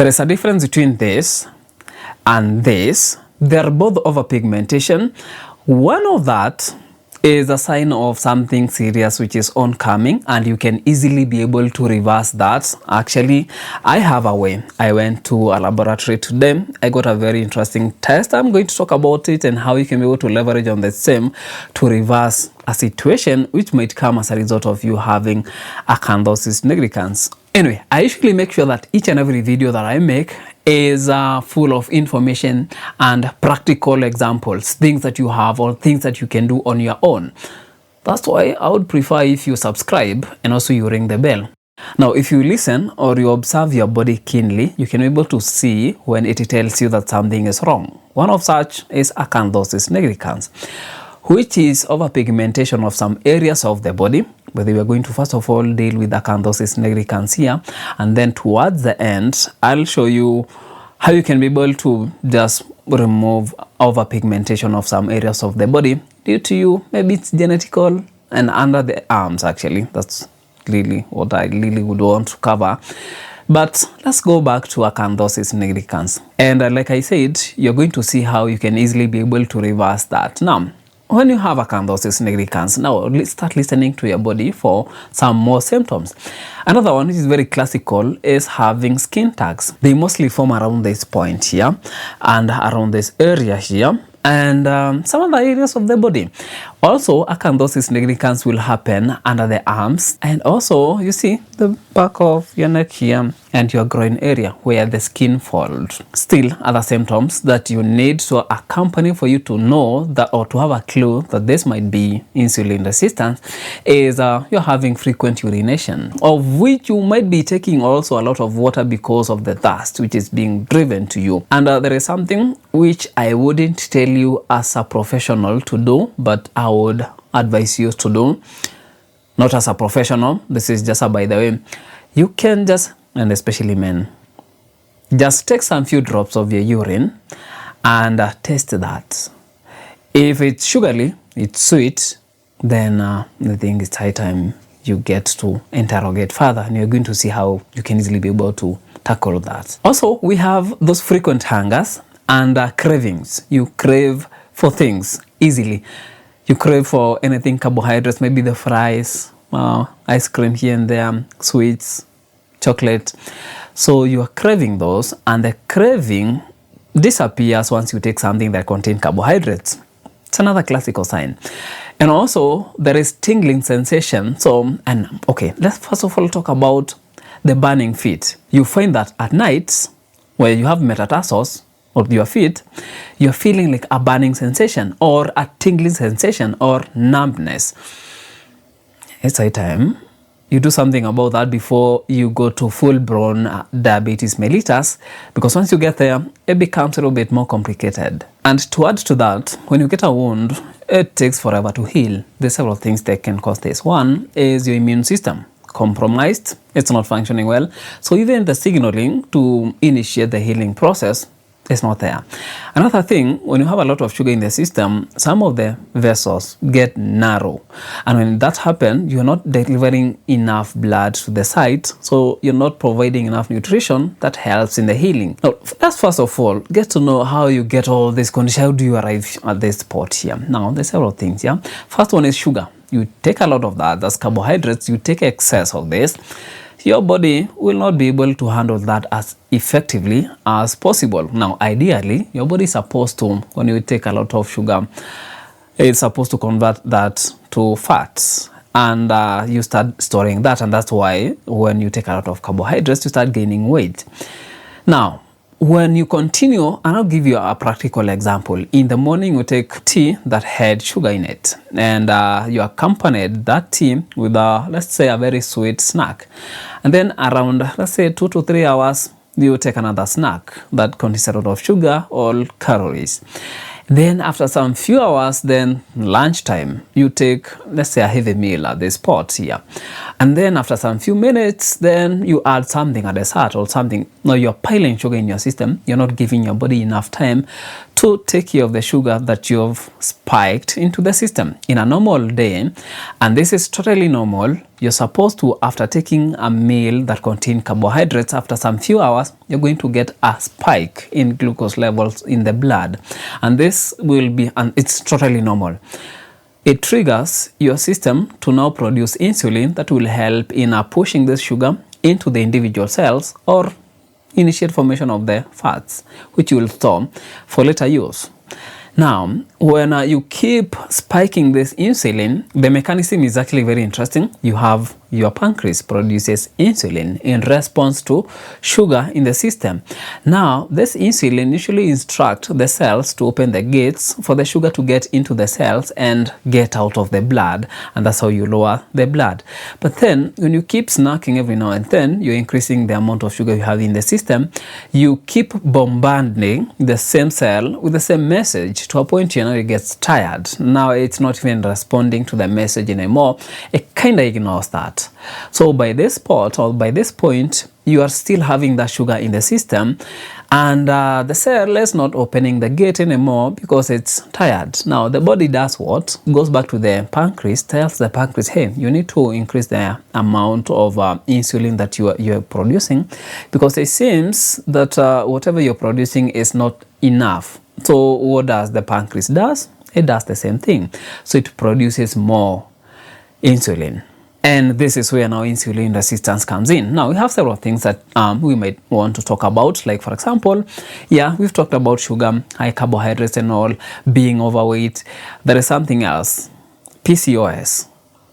There is a difference between this and this. They're both overpigmentation. One of that is a sign of something serious which is oncoming, and you can easily be able to reverse that. Actually, I have a way. I went to a laboratory today. I got a very interesting test. I'm going to talk about it and how you can be able to leverage on the same to reverse a situation which might come as a result of you having acanthosis nigricans. Anyway, I usually make sure that each and every video that I make is full of information and practical examples, things that you have or things that you can do on your own. That's why I would prefer if you subscribe and also you ring the bell. Now, if you listen or you observe your body keenly, you can be able to see when it tells you that something is wrong. One of such is acanthosis nigricans, which is overpigmentation of some areas of the body. But we are going to first of all deal with acanthosis nigricans here, and then towards the end I'll show you how you can be able to just remove overpigmentation of some areas of the body due to you, maybe it's genetical and under the arms. Actually, that's really what I really would want to cover. But let's go back to acanthosis nigricans, and like I said, you're going to see how you can easily be able to reverse that. Now, when you have acanthosis nigricans, now let's start listening to your body for some more symptoms. Another one which is very classical is having skin tags. They mostly form around this point here and around this area here, and some other areas of the body. Also, acanthosis nigricans will happen under the arms, and also you see the back of your neck here and your groin area where the skin folds. Still, other symptoms that you need to accompany for you to know that, or to have a clue that this might be insulin resistance, is you're having frequent urination, of which you might be taking also a lot of water because of the thirst which is being driven to you. And there is something which I wouldn't tell you as a professional to do, but I would advise you to do, not as a professional. This is just a by the way. You can just, and especially men, just take some few drops of your urine and taste that. If it's sugary, it's sweet, then I think it's high time you get to interrogate further, and you're going to see how you can easily be able to tackle that. Also, we have those frequent hungers and cravings. You crave for things easily. You crave for anything carbohydrates, maybe the fries, ice cream here and there, sweets, chocolate. So you are craving those, and the craving disappears once you take something that contains carbohydrates. It's another classical sign. And also there is tingling sensation. So, and okay, let's first of all talk about the burning feet. You find that at night where you have metatarsals of your feet, you're feeling like a burning sensation or a tingling sensation or numbness. It's high time you do something about that before you go to full-blown diabetes mellitus, because once you get there, it becomes a little bit more complicated. And to add to that, when you get a wound, it takes forever to heal. There's several things that can cause this. One is your immune system compromised. It's not functioning well. So even the signaling to initiate the healing process is not there. Another thing, when you have a lot of sugar in the system, some of the vessels get narrow. And when that happens, you're not delivering enough blood to the site, so you're not providing enough nutrition that helps in the healing. Now, let's first of all get to know how you get all this condition. How do you arrive at this spot here? Now, there's several things, yeah? First one is sugar. You take a lot of that, that's carbohydrates, you take excess of this. Your body will not be able to handle that as effectively as possible. Now, ideally, your body is supposed to, when you take a lot of sugar, it's supposed to convert that to fats, and you start storing that, and that's why when you take a lot of carbohydrates, you start gaining weight. Now, when you continue, and I'll give you a practical example. In the morning, you take tea that had sugar in it, and you accompanied that tea with let's say a very sweet snack. And then around, let's say 2 to 3 hours, you take another snack that contains a lot of sugar or calories. Then after some few hours, then lunchtime, you take, let's say, a heavy meal at this spot here. And then after some few minutes, then you add something at the start or something. Now you're piling sugar in your system. You're not giving your body enough time to take care of the sugar that you've spiked into the system. In a normal day, and this is totally normal, you're supposed to, after taking a meal that contains carbohydrates, after some few hours, you're going to get a spike in glucose levels in the blood. And this will be, and it's totally normal. It triggers your system to now produce insulin that will help in pushing this sugar into the individual cells or initiate formation of the fats, which you will store for later use. Now, when you keep spiking this insulin, the mechanism is actually very interesting. You have your pancreas produces insulin in response to sugar in the system. Now, this insulin usually instructs the cells to open the gates for the sugar to get into the cells and get out of the blood, and that's how you lower the blood. But then, when you keep snacking every now and then, you're increasing the amount of sugar you have in the system. You keep bombarding the same cell with the same message to a point it gets tired. Now it's not even responding to the message anymore. It kind of ignores that. So by this spot or by this point, you are still having that sugar in the system, and the cell is not opening the gate anymore because it's tired. Now the body does what? Goes back to the pancreas, tells the pancreas, hey, you need to increase the amount of insulin that you're producing, because it seems that whatever you're producing is not enough. So what does the pancreas does? It does the same thing. So it produces more insulin. And this is where now insulin resistance comes in. Now we have several things that we might want to talk about. Like for example, yeah, we've talked about sugar, high carbohydrates and all, being overweight. There is something else. PCOS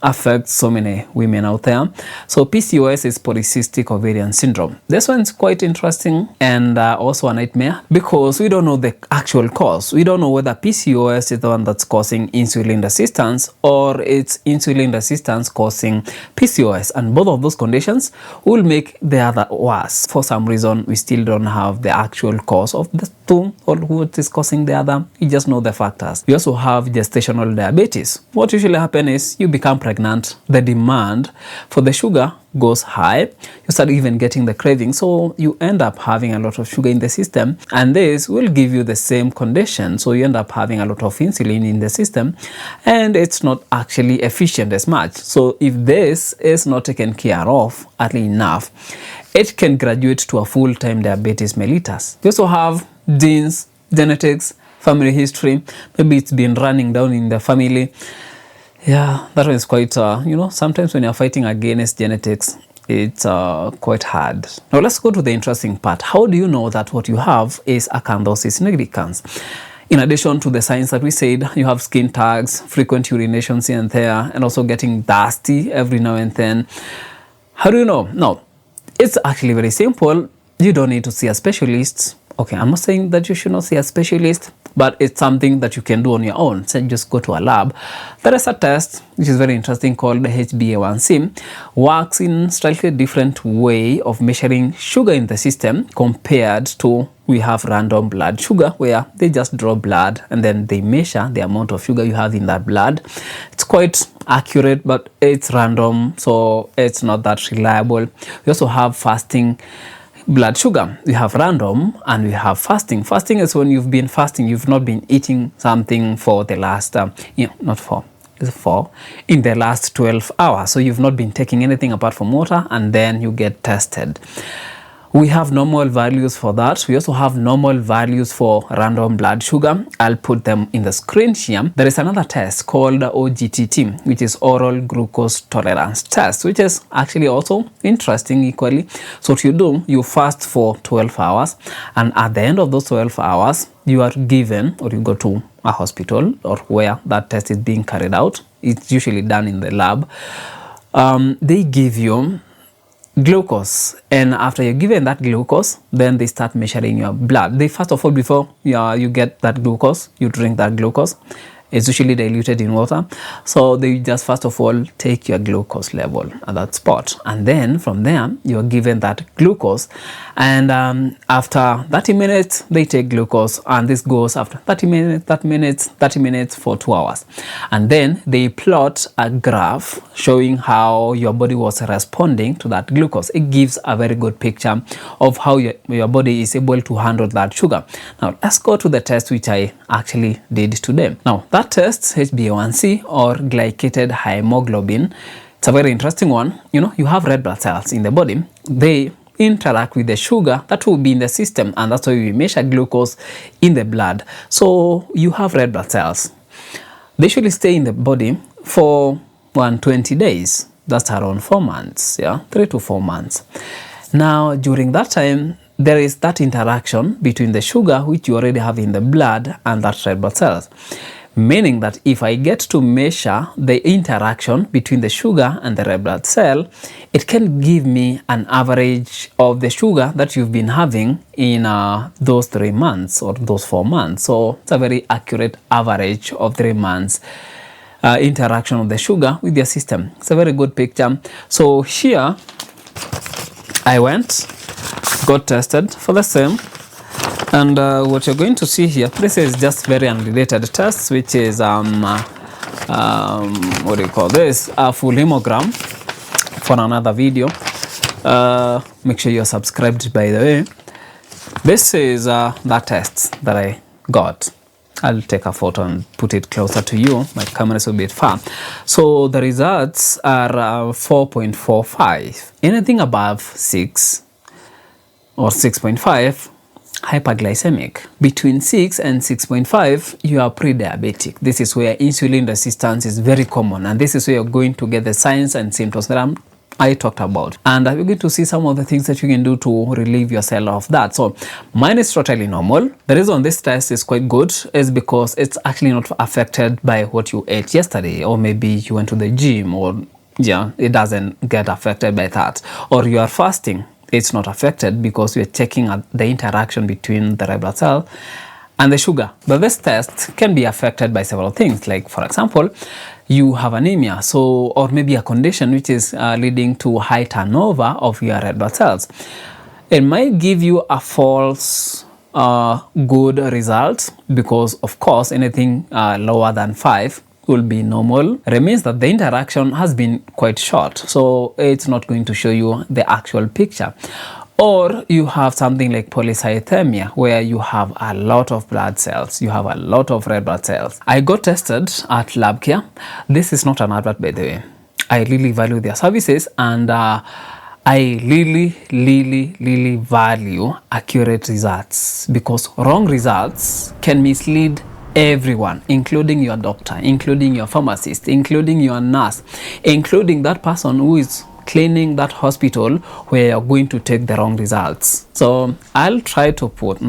affects so many women out there. So PCOS is polycystic ovarian syndrome. This one's quite interesting and also a nightmare because we don't know the actual cause. We don't know whether PCOS is the one that's causing insulin resistance or it's insulin resistance causing PCOS, and both of those conditions will make the other worse. For some reason, we still don't have the actual cause of the two or what is causing the other. We just know the factors. We also have gestational diabetes. What usually happens is you become pregnant, the demand for the sugar goes high, you start even getting the craving, so you end up having a lot of sugar in the system, and this will give you the same condition. So you end up having a lot of insulin in the system and it's not actually efficient as much. So if this is not taken care of early enough, it can graduate to a full-time diabetes mellitus. You also have genes, genetics, family history. Maybe it's been running down in the family. Yeah, that one is quite, sometimes when you're fighting against genetics, it's quite hard. Now let's go to the interesting part. How do you know that what you have is acanthosis nigricans? In addition to the signs that we said, you have skin tags, frequent urinations here and there, and also getting dusty every now and then. How do you know? No, it's actually very simple. You don't need to see a specialist. Okay, I'm not saying that you should not see a specialist, but it's something that you can do on your own. So just go to a lab. There is a test which is very interesting called the HbA1c. Works in slightly different way of measuring sugar in the system compared to we have random blood sugar, where they just draw blood and then they measure the amount of sugar you have in that blood. It's quite accurate, but it's random, so it's not that reliable. We also have fasting blood sugar. We have random and we have fasting. Fasting is when you've been fasting, you've not been eating something for the last, in the last 12 hours. So you've not been taking anything apart from water, and then you get tested. We have normal values for that. We also have normal values for random blood sugar. I'll put them in the screen here. There is another test called OGTT, which is oral glucose tolerance test, which is actually also interesting equally. So what you do, you fast for 12 hours, and at the end of those 12 hours, you are given, or you go to a hospital or where that test is being carried out. It's usually done in the lab. They give you glucose, and after you're given that glucose, then they start measuring your blood. They first of all, before you get that glucose, you drink that glucose. It's usually diluted in water. So they just first of all take your glucose level at that spot, and then from there you're given that glucose, and after 30 minutes they take glucose, and this goes after 30 minutes for 2 hours, and then they plot a graph showing how your body was responding to that glucose. It gives a very good picture of how your body is able to handle that sugar. Now let's go to the test which I actually did today. Now that test, HbA1c or glycated hemoglobin, it's a very interesting one. You know, you have red blood cells in the body. They interact with the sugar that will be in the system, and that's why we measure glucose in the blood. So you have red blood cells. They usually stay in the body for 120 days. That's around 4 months, yeah, 3 to 4 months. Now during that time, there is that interaction between the sugar which you already have in the blood and that red blood cells. Meaning that if I get to measure the interaction between the sugar and the red blood cell, it can give me an average of the sugar that you've been having in those 3 months or those 4 months. So it's a very accurate average of 3 months interaction of the sugar with your system. It's a very good picture. So here I got tested for the same. And what you're going to see here, this is just very unrelated tests, which is what do you call this? A full hemogram for another video. Make sure you're subscribed, by the way. This is that test that I got. I'll take a photo and put it closer to you. My camera is a bit far. So the results are 4.45. Anything above 6 or 6.5, hyperglycemic. Between 6 and 6.5, you are pre-diabetic. This is where insulin resistance is very common, and this is where you're going to get the signs and symptoms that I talked about. And we're going to see some of the things that you can do to relieve yourself of that. So mine is totally normal. The reason this test is quite good is because it's actually not affected by what you ate yesterday, or maybe you went to the gym, or yeah, it doesn't get affected by that. Or you are fasting. It's not affected because we're checking the interaction between the red blood cell and the sugar. But this test can be affected by several things, like for example, you have anemia, so, or maybe a condition which is leading to high turnover of your red blood cells. It might give you a false good result, because of course anything lower than 5 will be normal. It means that the interaction has been quite short, so it's not going to show you the actual picture. Or you have something like polycythemia, where you have a lot of blood cells, you have a lot of red blood cells. I got tested at LabCare. This is not an advert, by the way. I really value their services, and I really value accurate results, because wrong results can mislead everyone, including your doctor, including your pharmacist, including your nurse, including that person who is cleaning that hospital where you're going to take the wrong results. So I'll try to put,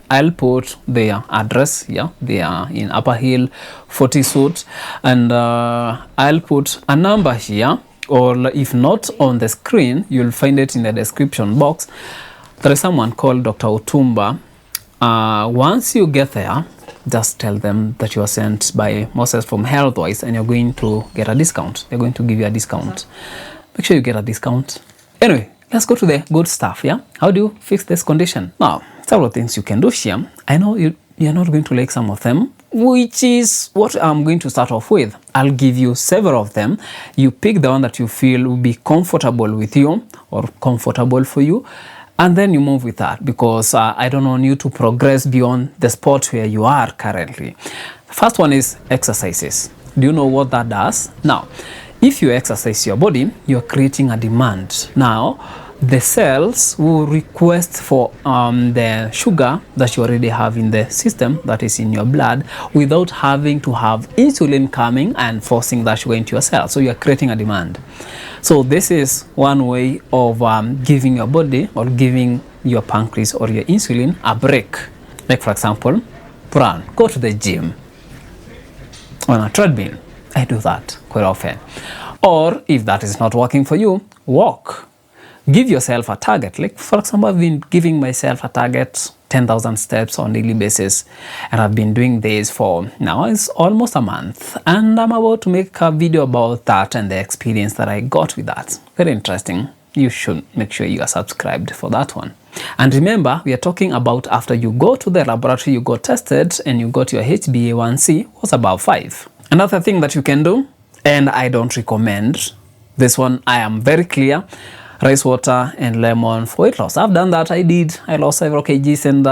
I'll put their address here. They are in Upper Hill, 40 Suit, and I'll put a number here, or if not on the screen, you'll find it in the description box. There is someone called Dr. Otumba. Once you get there, just tell them that you are sent by Moses from Healthwise, and you're going to get a discount. They're going to give you a discount. Make sure you get a discount. Anyway, let's go to the good stuff, yeah? How do you fix this condition? Now, several things you can do here. I know you're not going to like some of them, which is what I'm going to start off with. I'll give you several of them. You pick the one that you feel will be comfortable with you, or comfortable for you, and then you move with that, because I don't want you to progress beyond the spot where you are currently. The first one is exercises. Do you know what that does? Now, if you exercise your body, you're creating a demand. Now, the cells will request for the sugar that you already have in the system, that is in your blood, without having to have insulin coming and forcing that sugar into your cells. So you're creating a demand. So this is one way of giving your body, or giving your pancreas or your insulin a break. Like for example, run, go to the gym on a treadmill. I do that quite often. Or if that is not working for you, walk. give yourself a target. Like for example, I've been giving myself a target 10,000 steps on a daily basis, and I've been doing this for now it's almost a month, and I'm about to make a video about that and the experience that I got with that. Very interesting. You should make sure you are subscribed for that one. And remember, we are talking about after you go to the laboratory, you got tested and you got your HbA1c was above 5. Another thing that you can do, and I don't recommend this one, I am very clear, rice water and lemon for weight loss. I've done that. I lost several kgs, and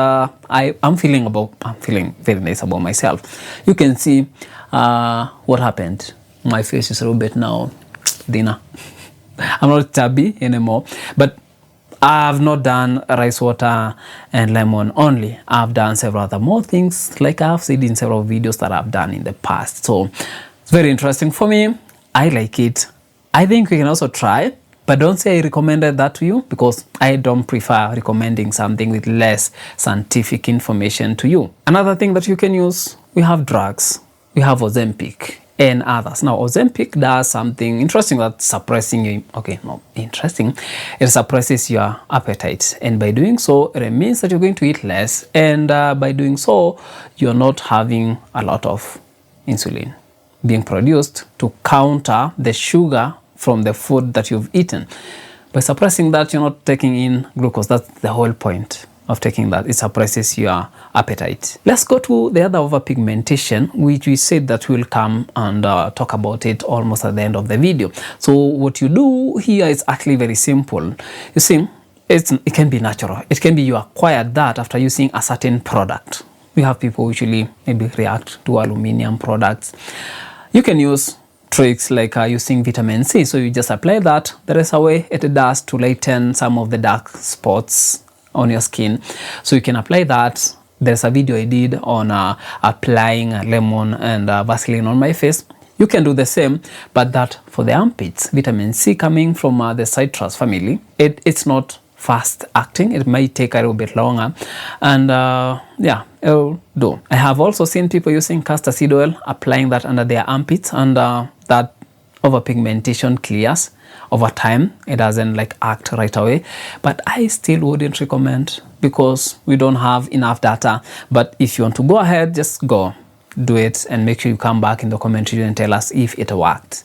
I'm feeling very nice about myself. You can see what happened. My face is a little bit now thinner. I'm not chubby anymore, but I've not done rice water and lemon only. I've done several other more things, like I've said in several videos that I've done in the past. So it's very interesting for me. I like it. I think we can also try, but don't say I recommended that to you, because I don't prefer recommending something with less scientific information to you. Another thing that you can use, we have drugs. We have Ozempic and others. Now, Ozempic does something interesting that's suppressing you. Okay, no, interesting. It suppresses your appetite. And by doing so, it means that you're going to eat less. And by doing so, you're not having a lot of insulin being produced to counter the sugar from the food that you've eaten. By suppressing that, you're not taking in glucose. That's the whole point of taking that. It suppresses your appetite. Let's go to the other overpigmentation, which we said that we'll come and talk about it almost at the end of the video. So what you do here is actually very simple. You see, it can be natural. It can be you acquired that after using a certain product. We have people usually maybe react to aluminum products. You can use tricks like using vitamin C. So you just apply that. There is a way it does to lighten some of the dark spots on your skin. So you can apply that. There's a video I did on applying lemon and Vaseline on my face. You can do the same, but that for the armpits. Vitamin C coming from the citrus family. It's not fast acting. It might take a little bit longer, and yeah, it'll do. I have also seen people using castor seed oil, applying that under their armpits, and that overpigmentation clears over time. It doesn't like act right away, but I still wouldn't recommend, because we don't have enough data. But if you want to go ahead, just go do it and make sure you come back in the comment section and tell us if it worked.